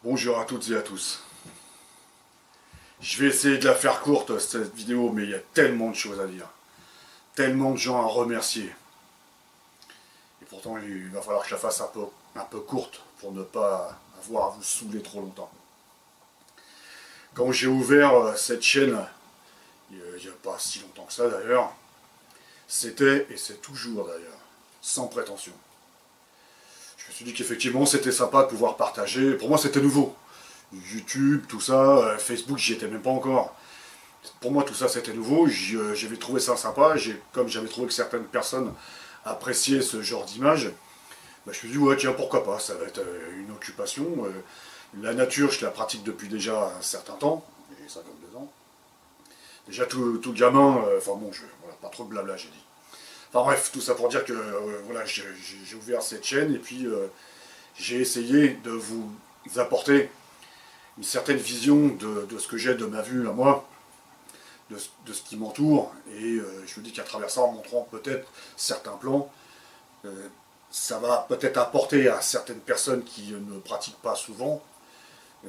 Bonjour à toutes et à tous. Je vais essayer de la faire courte cette vidéo, mais il y a tellement de choses à dire. Tellement de gens à remercier. Et pourtant il va falloir que je la fasse un peu courte pour ne pas avoir à vous saouler trop longtemps. Quand j'ai ouvert cette chaîne, il n'y a pas si longtemps que ça d'ailleurs, c'était, et c'est toujours d'ailleurs, sans prétention. Je me suis dit qu'effectivement c'était sympa de pouvoir partager. Pour moi c'était nouveau. YouTube, tout ça, Facebook, j'y étais même pas encore. Pour moi, tout ça, c'était nouveau. J'avais trouvé ça sympa. Comme j'avais trouvé que certaines personnes appréciaient ce genre d'image, bah, je me suis dit, ouais, tiens, pourquoi pas, ça va être une occupation. La nature, je la pratique depuis déjà un certain temps, et 52 ans. Déjà, tout gamin, enfin bon, voilà, pas trop de blabla, j'ai dit. Enfin bref, tout ça pour dire que voilà, j'ai ouvert cette chaîne, et puis j'ai essayé de vous apporter une certaine vision de ce que j'ai de ma vue à moi, de ce qui m'entoure, et je me dis qu'à travers ça, en montrant peut-être certains plans, ça va peut-être apporter à certaines personnes qui ne pratiquent pas souvent, je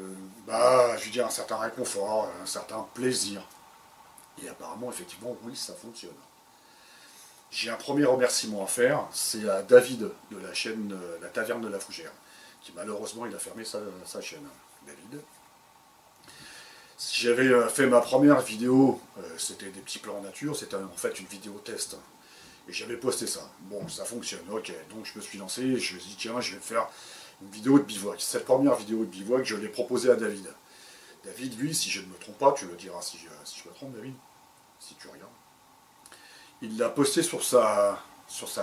veux dire, un certain réconfort, un certain plaisir. Et apparemment, effectivement, oui, ça fonctionne. J'ai un premier remerciement à faire, c'est à David de la chaîne La Taverne de la Fougère, qui malheureusement, il a fermé sa chaîne. David. J'avais fait ma première vidéo, c'était des petits plans en nature, c'était en fait une vidéo test. Et j'avais posté ça. Bon, ça fonctionne, ok. Donc je me suis lancé, je me suis dit, tiens, je vais faire une vidéo de bivouac. Cette première vidéo de bivouac, je l'ai proposée à David. David, lui, si je ne me trompe pas, tu me diras si je me trompe, David, si tu regardes. Il l'a posté sur sa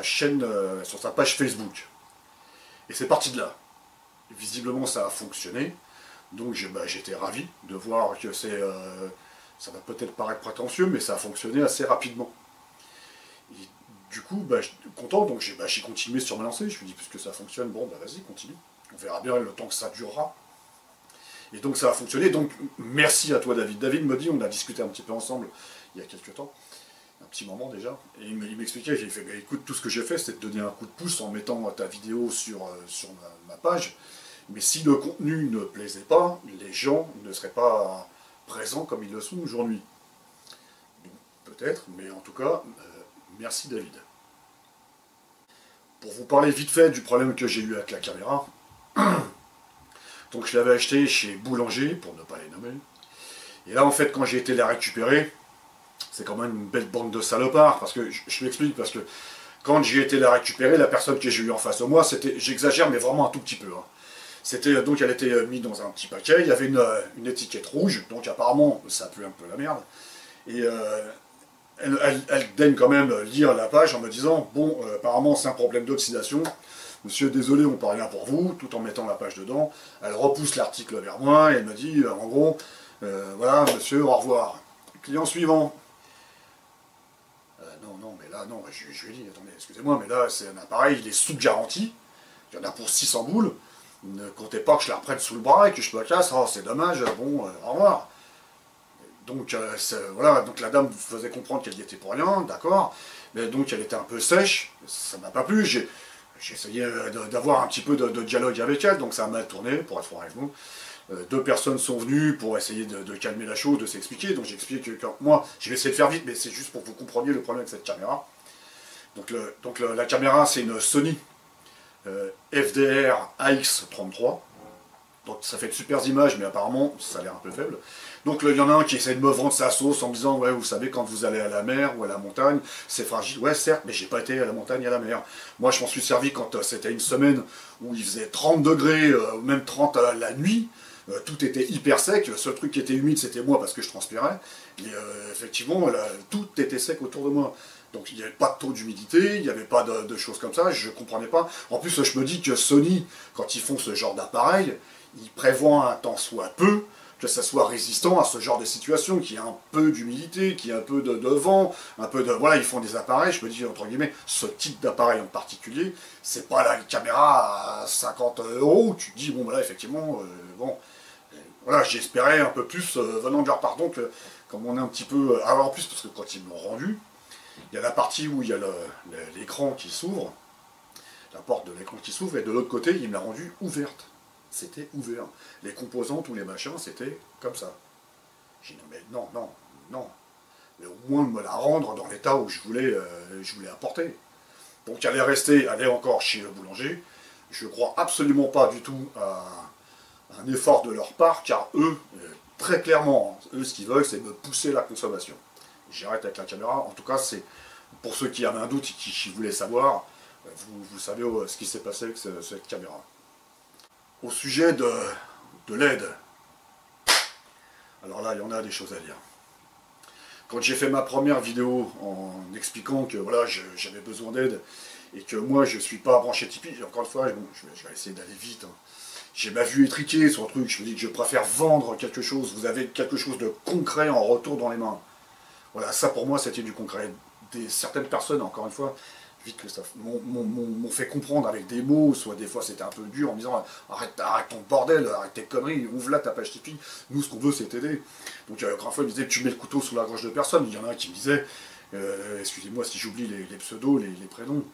chaîne, sur sa page Facebook. Et c'est parti de là. Et visiblement, ça a fonctionné. Donc j'étais ravi de voir que ça va peut-être paraître prétentieux, mais ça a fonctionné assez rapidement. Et du coup, je suis content, donc j'ai continué sur ma lancée. Je me suis dit, puisque ça fonctionne, bon, vas-y, continue. On verra bien le temps que ça durera. Et donc ça a fonctionné, donc merci à toi David. David me dit, on a discuté un petit peu ensemble il y a quelques temps, un petit moment déjà, et il m'expliquait, j'ai fait, écoute, tout ce que j'ai fait, c'est de donner un coup de pouce en mettant ta vidéo sur ma page. Mais si le contenu ne plaisait pas, les gens ne seraient pas présents comme ils le sont aujourd'hui. Peut-être, mais en tout cas, merci David. Pour vous parler vite fait du problème que j'ai eu avec la caméra, donc je l'avais acheté chez Boulanger, pour ne pas les nommer. Et là, en fait, quand j'ai été la récupérer, c'est quand même une belle bande de salopards, parce que, je m'explique, parce que quand j'ai été la récupérer, la personne que j'ai eue en face de moi, c'était, j'exagère, mais vraiment un tout petit peu, hein. C'était, donc elle était mise dans un petit paquet, il y avait une étiquette rouge, donc apparemment ça pue un peu la merde. Et elle daigne quand même lire la page en me disant, bon, apparemment c'est un problème d'oxydation, monsieur, désolé, on peut rien pour vous, tout en mettant la page dedans. Elle repousse l'article vers moi et elle me dit, en gros, voilà, monsieur, au revoir. Client suivant. Non, mais là, non, je lui ai dit, attendez, excusez-moi, mais là, c'est un appareil, il est sous garantie, il y en a pour 600 boules. Ne comptez pas que je la reprenne sous le bras et que je me casse, oh, c'est dommage, bon, au revoir. Donc, voilà, donc la dame faisait comprendre qu'elle y était pour rien, d'accord, mais donc elle était un peu sèche, ça m'a pas plu, j'ai essayé d'avoir un petit peu de dialogue avec elle, donc ça a mal tourné, pour être franc avec vous. Deux personnes sont venues pour essayer de calmer la chose, de s'expliquer, donc j'explique que moi, je vais essayer de faire vite, mais c'est juste pour que vous compreniez le problème avec cette caméra. Donc la caméra, c'est une Sony FDR AX33. Donc ça fait de super images, mais apparemment ça a l'air un peu faible. Donc il y en a un qui essaie de me vendre sa sauce en me disant, ouais, vous savez, quand vous allez à la mer ou à la montagne, c'est fragile. Ouais, certes, mais j'ai pas été à la montagne et à la mer. Moi, je m'en suis servi quand c'était une semaine où il faisait 30 degrés, même 30 à la nuit. Tout était hyper sec. Le seul truc qui était humide, c'était moi parce que je transpirais. Et effectivement, tout était sec autour de moi. Donc il n'y avait pas de taux d'humidité, il n'y avait pas de choses comme ça, je ne comprenais pas. En plus, je me dis que Sony, quand ils font ce genre d'appareil, ils prévoient un tant soit peu que ça soit résistant à ce genre de situation, qu'il y ait un peu d'humidité, qu'il y ait un peu de vent, un peu de... Voilà, ils font des appareils, je me dis, entre guillemets, ce type d'appareil en particulier, c'est pas la caméra à 50 € où tu te dis, bon, là, effectivement, bon, voilà, j'espérais un peu plus venant de leur part. Donc, comme on est un petit peu... Alors, en plus, parce que quand ils me l'ont rendu, il y a la partie où il y a l'écran qui s'ouvre, la porte de l'écran qui s'ouvre, et de l'autre côté, il me l'a rendue ouverte. c'était ouvert. Les composantes ou les machins, c'était comme ça. J'ai dit, non, mais non, non, non. Mais au moins me la rendre dans l'état où je voulais apporter. Donc elle est restée, elle est encore chez le boulanger. Je ne crois absolument pas du tout à un effort de leur part, car eux, très clairement, eux, ce qu'ils veulent, c'est me pousser la consommation. J'arrête avec la caméra. En tout cas, c'est pour ceux qui avaient un doute et qui voulaient savoir, vous savez ce qui s'est passé avec cette caméra. Au sujet de l'aide, alors là, il y en a des choses à dire. Quand j'ai fait ma première vidéo en expliquant que voilà, j'avais besoin d'aide et que moi je ne suis pas branché Tipeee, encore une fois, bon, je vais essayer d'aller vite. Hein. J'ai ma vue étriquée sur le truc, je me dis que je préfère vendre quelque chose, vous avez quelque chose de concret en retour dans les mains. Voilà, ça pour moi c'était du concret. Certaines personnes, encore une fois, vite Christophe, m'ont fait comprendre avec des mots, soit des fois c'était un peu dur en me disant arrête ton bordel, arrête tes conneries, ouvre là ta page Tipeee, nous ce qu'on veut c'est t'aider. Donc encore une fois ils me disaient tu mets le couteau sous la gorge de personne, il y en a un qui me disait excusez-moi si j'oublie les pseudos, les prénoms.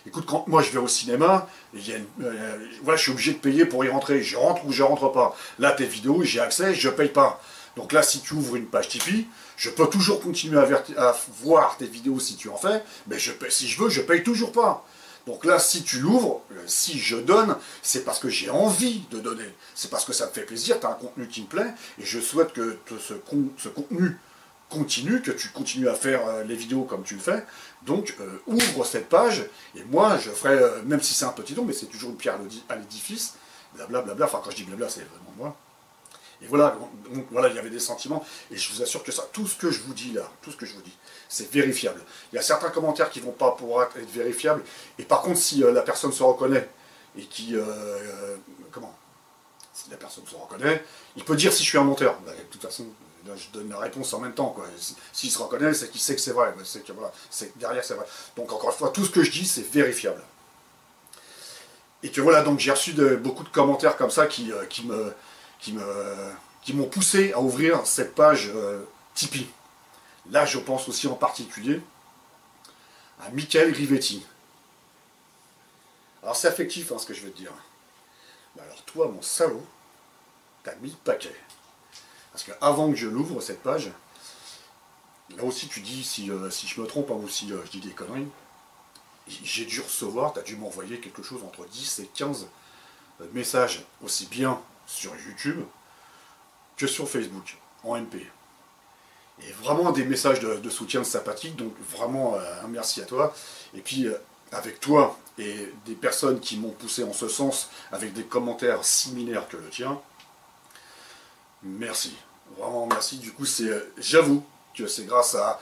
Écoute, quand moi je vais au cinéma, voilà, je suis obligé de payer pour y rentrer, je rentre ou je rentre pas. Là tes vidéos, j'ai accès, je paye pas. Donc là, si tu ouvres une page Tipeee, je peux toujours continuer à voir tes vidéos si tu en fais, mais si je veux, je paye toujours pas. Donc là, si tu l'ouvres, si je donne, c'est parce que j'ai envie de donner. C'est parce que ça me fait plaisir, tu as un contenu qui me plaît, et je souhaite que ce contenu continue, que tu continues à faire les vidéos comme tu le fais. Donc, ouvre cette page, et moi, je ferai, même si c'est un petit don, mais c'est toujours une pierre à l'édifice, blablabla, enfin quand je dis blabla, c'est vraiment moi. Et voilà, donc, voilà, il y avait des sentiments, et je vous assure que ça, tout ce que je vous dis là, tout ce que je vous dis, c'est vérifiable. Il y a certains commentaires qui ne vont pas pouvoir être vérifiables, et par contre, si la personne se reconnaît, et qui, si la personne se reconnaît, il peut dire si je suis un menteur. Bah, de toute façon, là, je donne la réponse en même temps, quoi. S'il se reconnaît, c'est qu'il sait que c'est vrai, c'est que voilà, derrière c'est vrai. Donc encore une fois, tout ce que je dis, c'est vérifiable. Et que voilà, donc j'ai reçu beaucoup de commentaires comme ça qui m'ont poussé à ouvrir cette page Tipeee. Là, je pense aussi en particulier à Michael Rivetti. Alors, c'est affectif, hein, ce que je vais te dire. Mais alors, toi, mon salaud, t'as mis le paquet. Parce qu'avant que je l'ouvre, cette page, là aussi, tu dis si je me trompe, hein, ou si je dis des conneries, j'ai dû recevoir, t'as dû m'envoyer quelque chose entre 10 et 15 messages, aussi bien sur YouTube que sur Facebook, en MP. Et vraiment des messages de soutien sympathiques, donc vraiment un merci à toi. Et puis avec toi et des personnes qui m'ont poussé en ce sens, avec des commentaires similaires que le tien, merci, vraiment merci. Du coup, j'avoue que c'est grâce à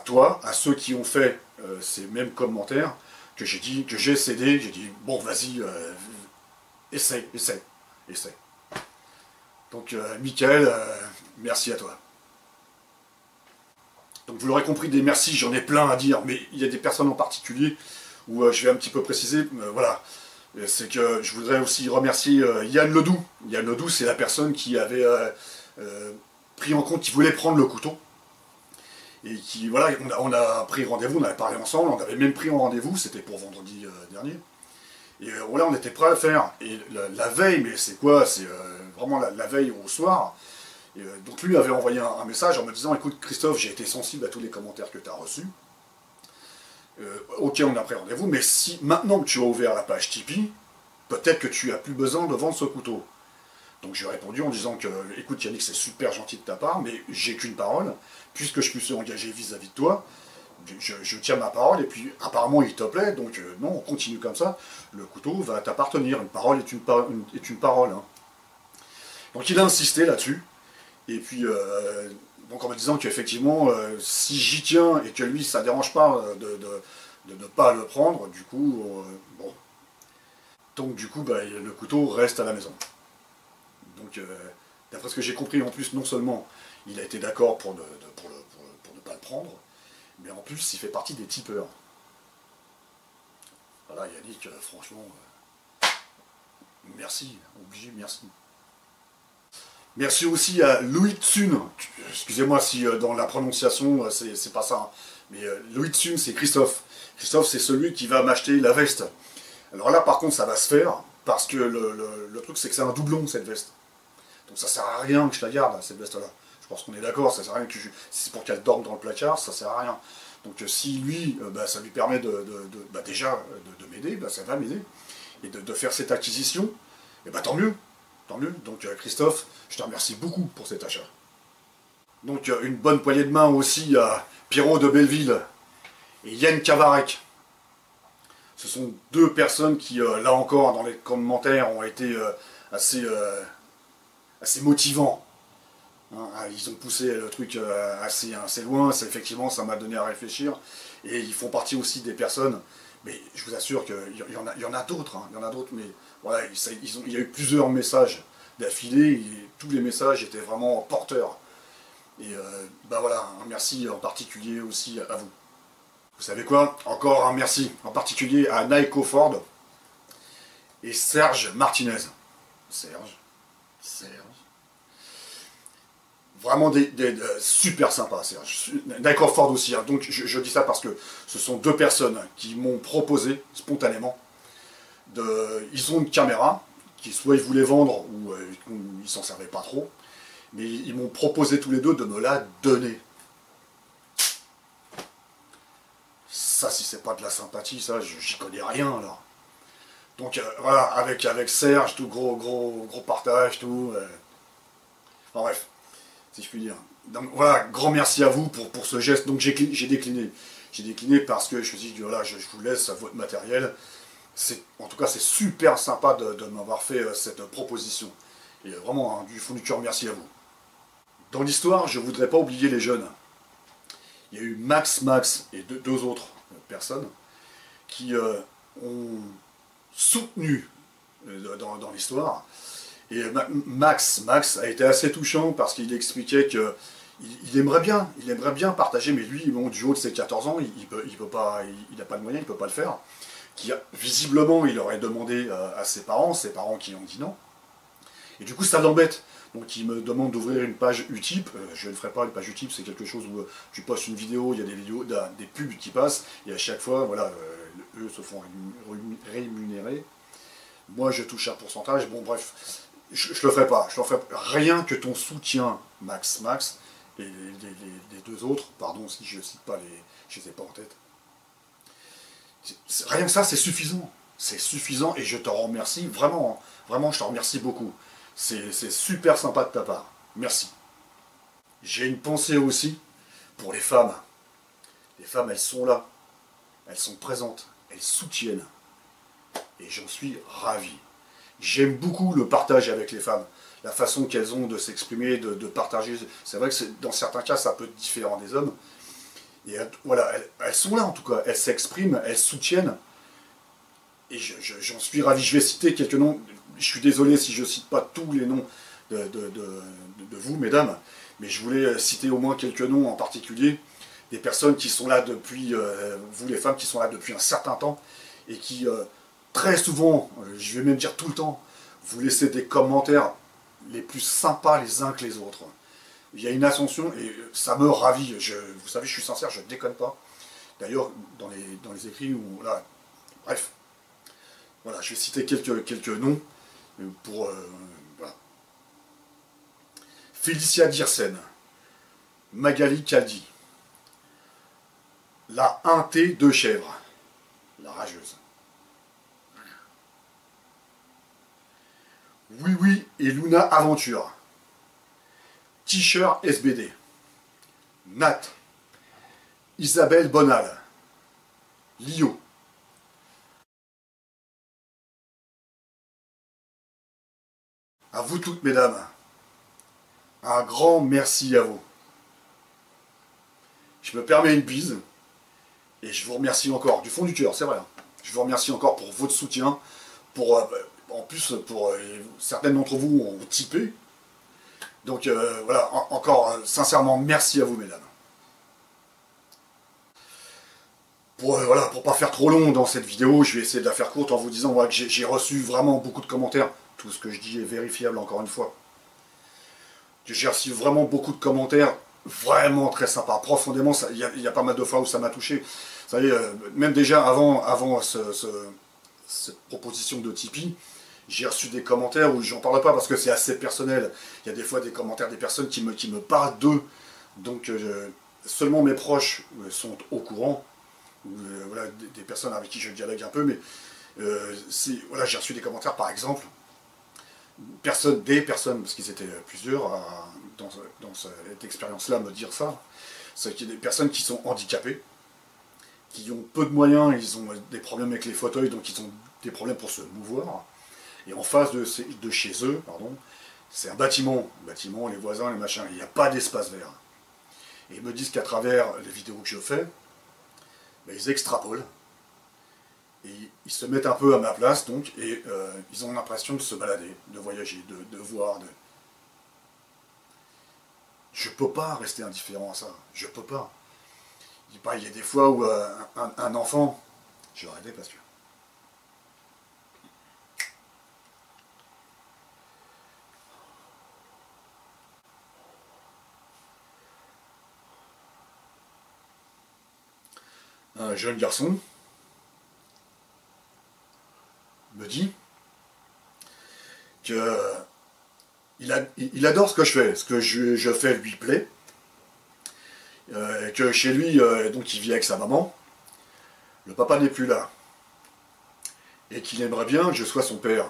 toi, à ceux qui ont fait ces mêmes commentaires, que j'ai cédé, j'ai dit bon vas-y, essaye. Donc, Michael, merci à toi. Donc, vous l'aurez compris, des merci, j'en ai plein à dire, mais il y a des personnes en particulier où je vais un petit peu préciser. Voilà, c'est que je voudrais aussi remercier Yann Ledoux. Yann Ledoux, c'est la personne qui avait pris en compte, qui voulait prendre le couteau. Et qui, voilà, on a pris rendez-vous, on avait parlé ensemble, on avait même pris un rendez-vous, c'était pour vendredi dernier. Et voilà, on était prêt à le faire. Et la veille, mais c'est quoi? C'est vraiment la veille au soir. Et, donc lui avait envoyé un message en me disant écoute Christophe, j'ai été sensible à tous les commentaires que tu as reçus. Ok, on a pris rendez-vous, mais si maintenant que tu as ouvert la page Tipeee, peut-être que tu n'as plus besoin de vendre ce couteau. Donc j'ai répondu en disant que écoute Yannick, c'est super gentil de ta part, mais j'ai qu'une parole, puisque je me suis engagé vis-à-vis de toi. Je tiens ma parole, et puis apparemment il te plaît, donc non, on continue comme ça, le couteau va t'appartenir, une parole est une parole. Hein. Donc il a insisté là-dessus, et puis donc en me disant qu'effectivement, si j'y tiens, et que lui ça ne dérange pas de ne pas le prendre, du coup, bon. Donc du coup, bah, le couteau reste à la maison. Donc d'après ce que j'ai compris, en plus, non seulement il a été d'accord pour ne pas le prendre, mais en plus, il fait partie des tipeurs. Voilà, Yannick, franchement, merci, obligé, merci. Merci aussi à Louis Tsun. Excusez-moi si dans la prononciation, c'est pas ça. Hein. Mais Louis Tsun, c'est Christophe. Christophe, c'est celui qui va m'acheter la veste. Alors là, par contre, ça va se faire, parce que le truc c'est que c'est un doublon cette veste. Donc ça sert à rien que je la garde, cette veste-là. Je pense qu'on est d'accord, ça sert à rien que si c'est pour qu'elle dorme dans le placard, ça sert à rien. Donc si lui, ça lui permet déjà de m'aider, ça va m'aider, et de faire cette acquisition, et tant mieux, tant mieux. Donc Christophe, je te remercie beaucoup pour cet achat. Donc une bonne poignée de main aussi à Pierrot de Belleville et Yann Cavarec. Ce sont deux personnes qui, là encore, dans les commentaires, ont été assez motivants. Hein, ils ont poussé le truc assez loin, effectivement, ça m'a donné à réfléchir. Et ils font partie aussi des personnes, mais je vous assure qu'il y en a d'autres, hein, il y en a d'autres, mais voilà, il y a eu plusieurs messages d'affilée, et tous les messages étaient vraiment porteurs. Et voilà, un merci en particulier aussi à vous. Vous savez quoi? Encore un merci en particulier à Naiko Ford et Serge Martinez. Serge. Vraiment des super sympas, Serge. Naiko Ford aussi. Hein. Donc je dis ça parce que ce sont deux personnes qui m'ont proposé spontanément. Ils ont une caméra qui soit ils voulaient vendre ou ils s'en servaient pas trop. Mais ils m'ont proposé tous les deux de me la donner. Ça, si c'est pas de la sympathie, ça, j'y connais rien, alors. Donc, voilà, avec Serge, tout gros partage, tout. Enfin, bref, si je puis dire. Donc, voilà, grand merci à vous pour ce geste. Donc, j'ai décliné. J'ai décliné parce que je me suis dit, voilà, je vous laisse votre matériel. En tout cas, c'est super sympa de m'avoir fait cette proposition. Et vraiment, hein, du fond du cœur, merci à vous. Dans l'histoire, je ne voudrais pas oublier les jeunes. Il y a eu Max et deux autres personnes qui ont soutenu dans l'histoire. Et Max a été assez touchant parce qu'il expliquait que il aimerait bien partager, mais lui, du haut de ses 14 ans, il n'a pas de moyens, il ne peut pas le faire. Visiblement, il aurait demandé à ses parents qui ont dit non. Et du coup, ça l'embête. Donc il me demande d'ouvrir une page Utip. Je ne ferai pas une page Utip, c'est quelque chose où tu postes une vidéo, il y a des pubs qui passent, et à chaque fois, voilà, eux se font rémunérer. Moi, je touche un pourcentage. Bon, bref, je le ferai pas. Je le ferai rien que ton soutien, Max, et les deux autres, pardon si je ne cite pas je ne les ai pas en tête. Rien que ça, c'est suffisant. C'est suffisant, et je te remercie, vraiment, vraiment, je te remercie beaucoup. C'est super sympa de ta part. Merci. J'ai une pensée aussi pour les femmes. Les femmes, elles sont là. Elles sont présentes. Elles soutiennent. Et j'en suis ravi. J'aime beaucoup le partage avec les femmes. La façon qu'elles ont de s'exprimer, de partager. C'est vrai que dans certains cas, ça peut être différent des hommes. Et voilà, elles sont là en tout cas. Elles s'expriment, elles soutiennent. Et j'en suis ravi. Je vais citer quelques noms. Je suis désolé si je ne cite pas tous les noms de vous, mesdames, mais je voulais citer au moins quelques noms en particulier, des personnes qui sont là depuis, vous les femmes, qui sont là depuis un certain temps, et qui, très souvent, je vais même dire tout le temps, vous laissez des commentaires les plus sympas les uns que les autres. Il y a une ascension, et ça me ravit. Vous savez, je suis sincère, je ne déconne pas. D'ailleurs, dans les écrits, là, bref, voilà, je vais citer quelques noms. Voilà. Félicia Dirsen, Magali Caldi, la 1T de Chèvre, la rageuse. Oui et Luna Aventure, T-shirt SBD, Nat, Isabelle Bonal, Lio. À vous toutes, mesdames, un grand merci à vous. Je me permets une bise, et je vous remercie encore, du fond du cœur, c'est vrai. Je vous remercie encore pour votre soutien, en plus, certaines d'entre vous ont typé. Donc voilà, encore sincèrement, merci à vous, mesdames. Pour pas faire trop long dans cette vidéo, je vais essayer de la faire courte en vous disant que j'ai reçu vraiment beaucoup de commentaires. Tout ce que je dis est vérifiable, encore une fois. J'ai reçu vraiment beaucoup de commentaires, vraiment très sympas. Profondément, il y a pas mal de fois où ça m'a touché. Vous savez, même déjà avant cette proposition de Tipeee, J'ai reçu des commentaires où j'en parle pas parce que c'est assez personnel. Il y a des fois des commentaires des personnes qui me parlent d'eux. Donc seulement mes proches sont au courant. Voilà, des personnes avec qui je dialogue un peu, mais voilà, j'ai reçu des commentaires par exemple, des personnes, parce qu'ils étaient plusieurs dans cette expérience-là, me dire ça, c'est qu'il y a des personnes qui sont handicapées, qui ont peu de moyens, ils ont des problèmes avec les fauteuils, donc ils ont des problèmes pour se mouvoir. Et en face de chez eux, pardon, c'est un bâtiment, les voisins, les machins, il n'y a pas d'espace vert. Et ils me disent qu'à travers les vidéos que je fais, ben, ils extrapolent. Et ils se mettent un peu à ma place, donc, et ils ont l'impression de se balader, de voyager, de voir. Je peux pas rester indifférent à ça. Je peux pas. Il y a des fois où un enfant... Je vais arrêter parce que... Un jeune garçon me dit que il adore ce que je fais. Ce que je fais lui plaît. Que chez lui, donc il vit avec sa maman. Le papa n'est plus là. Et qu'il aimerait bien que je sois son père.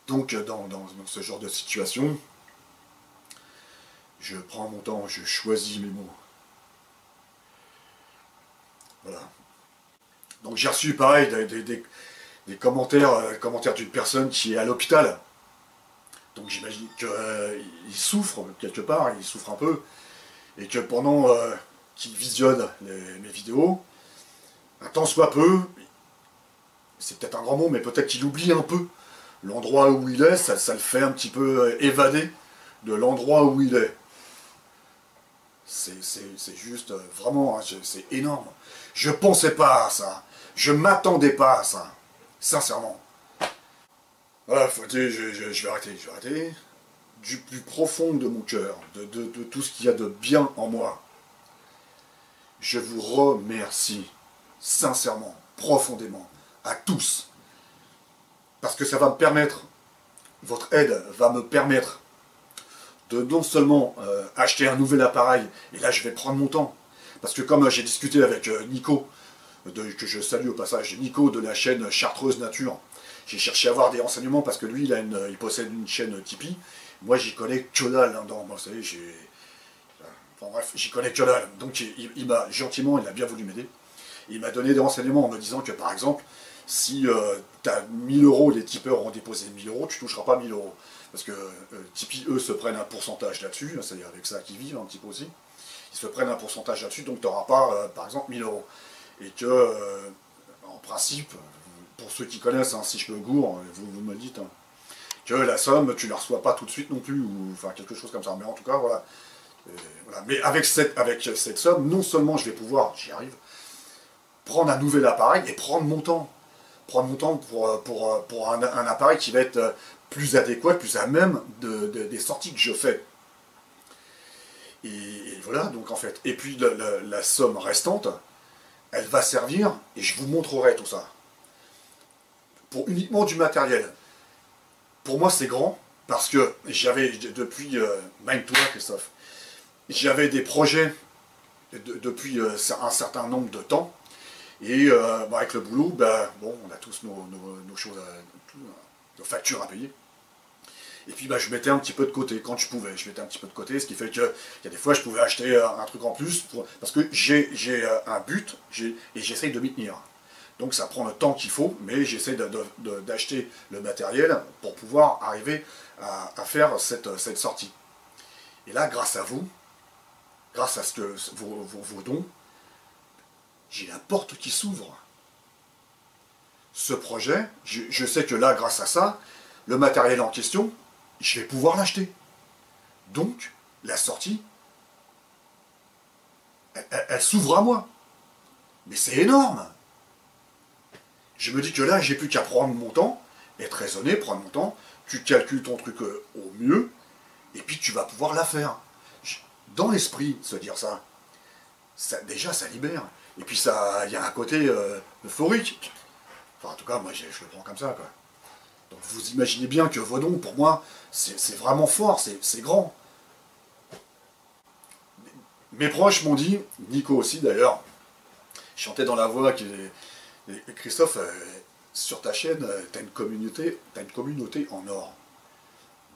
Donc dans ce genre de situation, je prends mon temps, je choisis mes mots. Voilà. Donc j'ai reçu pareil des commentaires d'une personne qui est à l'hôpital. Donc j'imagine qu'il souffre quelque part, il souffre un peu, et que pendant qu'il visionne mes vidéos, un temps soit peu, c'est peut-être un grand mot, mais peut-être qu'il oublie un peu l'endroit où il est, ça le fait un petit peu évader de l'endroit où il est. C'est juste vraiment, hein, c'est énorme. Je pensais pas à ça. Je m'attendais pas à ça. Sincèrement. Voilà, je vais arrêter. Du plus profond de mon cœur, de tout ce qu'il y a de bien en moi, je vous remercie, sincèrement, profondément, à tous. Parce que ça va me permettre, votre aide va me permettre de non seulement acheter un nouvel appareil, et là je vais prendre mon temps, parce que comme j'ai discuté avec Nico, que je salue au passage, Nico de la chaîne Chartreuse Nature, j'ai cherché à avoir des renseignements parce que lui il possède une chaîne Tipeee, moi j'y connais que dalle, hein, vous savez, enfin bref, j'y connais que dalle, donc il m'a gentiment, il a bien voulu m'aider, il m'a donné des renseignements en me disant que par exemple, si tu as 1000 euros, les tipeurs ont déposé 1000 euros, tu ne toucheras pas 1000 euros. Parce que Tipeee, eux, se prennent un pourcentage là-dessus, c'est avec ça qu'ils vivent un petit peu aussi. Ils se prennent un pourcentage là-dessus, donc tu n'auras pas, par exemple, 1000 euros. Et que, en principe, pour ceux qui connaissent, hein, si je me gourre, vous me le dites, hein, que la somme, tu ne la reçois pas tout de suite non plus, ou enfin quelque chose comme ça. Mais en tout cas, voilà. Voilà. Mais avec cette somme, non seulement je vais pouvoir, j'y arrive, prendre un nouvel appareil et prendre mon temps. Prendre mon temps pour un appareil qui va être plus adéquat, plus à même des sorties que je fais. Et voilà, donc en fait. Et puis la somme restante, elle va servir, et je vous montrerai tout ça, pour uniquement du matériel. Pour moi, c'est grand, parce que j'avais, depuis, même toi, Christophe, j'avais des projets depuis un certain nombre de temps, et avec le boulot, bon, on a tous nos choses, nos factures à payer. Et puis je mettais un petit peu de côté, quand je pouvais, je mettais un petit peu de côté, ce qui fait qu'il y a des fois je pouvais acheter un truc en plus, parce que j'ai un but, et j'essaye de m'y tenir. Donc ça prend le temps qu'il faut, mais j'essaie d'acheter le matériel pour pouvoir arriver à faire cette sortie. Et là, grâce à vous, grâce à vos dons, j'ai la porte qui s'ouvre. Ce projet, je sais que là, grâce à ça, le matériel en question, je vais pouvoir l'acheter. Donc, la sortie, elle s'ouvre à moi. Mais c'est énorme. Je me dis que là, j'ai plus qu'à prendre mon temps, être raisonné, prendre mon temps, tu calcules ton truc au mieux, et puis tu vas pouvoir la faire. Dans l'esprit, se dire ça, déjà, ça libère. Et puis ça, il y a un côté euphorique. Enfin, en tout cas, moi, je le prends comme ça, quoi. Donc vous imaginez bien que Vaudon, pour moi, c'est vraiment fort, c'est grand. Mes proches m'ont dit, Nico aussi d'ailleurs, chantait dans la voix que Christophe, sur ta chaîne, t'as une communauté en or.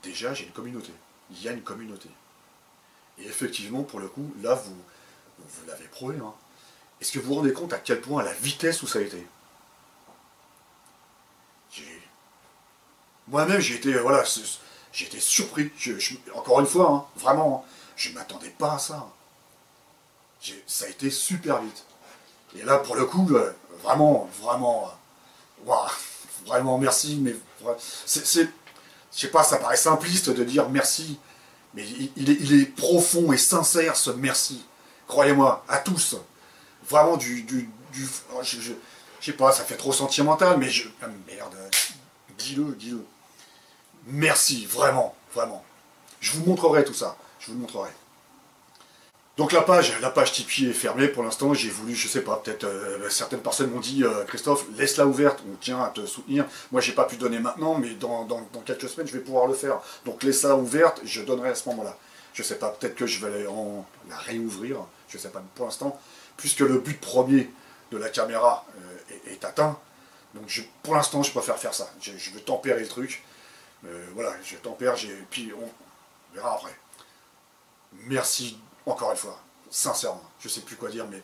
Déjà, j'ai une communauté. Il y a une communauté. Et effectivement, pour le coup, là, vous l'avez prouvé. Hein. Est-ce que vous vous rendez compte à quel point, à la vitesse où ça a été? Moi-même, j'ai été, voilà, j'ai été surpris. Encore une fois, hein, vraiment, hein, je ne m'attendais pas à ça. Ça a été super vite. Et là, pour le coup, vraiment, vraiment, waouh, vraiment merci. Mais je sais pas, ça paraît simpliste de dire merci, mais il est profond et sincère ce merci. Croyez-moi, à tous. Vraiment je sais pas, ça fait trop sentimental, mais ah, merde, dis-le. Merci, vraiment, vraiment. Je vous montrerai tout ça, je vous le montrerai. Donc la page Tipeee est fermée pour l'instant, j'ai voulu, je sais pas, peut-être certaines personnes m'ont dit Christophe, laisse-la ouverte, on tient à te soutenir. Moi j'ai pas pu donner maintenant, mais dans quelques semaines je vais pouvoir le faire. Donc laisse-la ouverte, je donnerai à ce moment-là. Je sais pas, peut-être que je vais la réouvrir, je sais pas pour l'instant, puisque le but premier de la caméra est atteint. Donc pour l'instant je préfère faire ça. Je veux tempérer le truc. Voilà, je tempère, puis on verra après. Merci encore une fois, sincèrement, je sais plus quoi dire, mais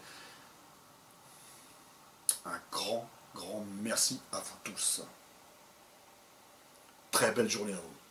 un grand merci à vous tous. Très belle journée à vous.